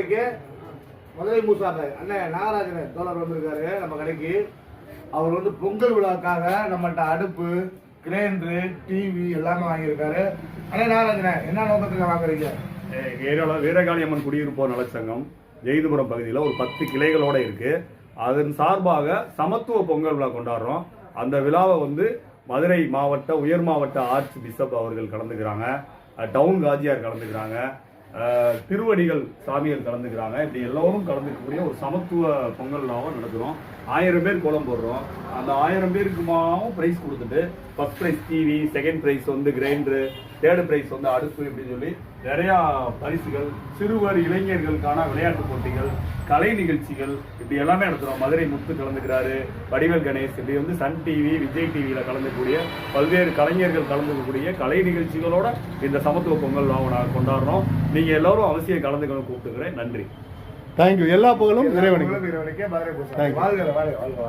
விலைக்கு மதுரை மூசாங்க அண்ணன் நாகராஜன் தோழர் வந்திருக்காரு நம்ம கடைக்கு. அவர் வந்து பொங்கல் விழாக்காக நம்மள்ட்ட அடுப்பு, கிரைண்டரு, டிவி எல்லாமே வாங்கியிருக்காரு. அண்ணே நாகராஜன், என்ன நோக்கத்துல வாங்குறீங்க? ஏரியாவில் வீரகாளியம்மன் குடியிருப்போர் நலச்சங்கம் ஜெயிதுபுரம் பகுதியில் ஒரு 10 கிளைகளோட இருக்கு. அதன் சார்பாக சமத்துவ பொங்கல் விழா கொண்டாடுறோம். அந்த விழாவை வந்து மதுரை மாவட்ட உயர் மாவட்ட ஆர்ச் பிஷப் அவர்கள் கலந்துக்கிறாங்க, டவுன் காஜியார் கலந்துக்கிறாங்க, திருவடிகள் சாமிகள் கலந்துக்கிறாங்க. இப்படி எல்லோரும் கலந்துக்கக்கூடிய ஒரு சமத்துவ பொங்கல் விழாவை நடத்துகிறோம். 1000 பேர் கோலம் போடுறோம். அந்த 1000 பேருக்குமாவும் ப்ரைஸ் கொடுத்துட்டு first prize TV, second prize வந்து கிரைண்டரு, தேர்டு ப்ரைஸ் வந்து அடுப்பு, இப்படின்னு சொல்லி நிறையா பரிசுகள், சிறுவர் இளைஞர்களுக்கான விளையாட்டு போட்டிகள், கலை நிகழ்ச்சிகள் இப்படி எல்லாமே நடத்துகிறோம். மதுரை முத்து கலந்துக்கிறாரு, வடிவேல் கணேஷ், இப்படி வந்து சன் டிவி, விஜய் டிவியில் கலந்துக்கூடிய பல்வேறு கலைஞர்கள் கலந்துக்கக்கூடிய கலை நிகழ்ச்சிகளோட இந்த சமத்துவ பொங்கல் விழாவை நாங்கள் கொண்டாடுறோம். நீங்கள் எல்லோரும் அவசியம் கலந்துக்கணும் கூப்பிட்டுக்கிறேன். நன்றி. தேங்க்யூ. எல்லா புகழும் இறைவனுக்கு. மதுரை பூசா. வாழ்க வாழ்க வாழ்க.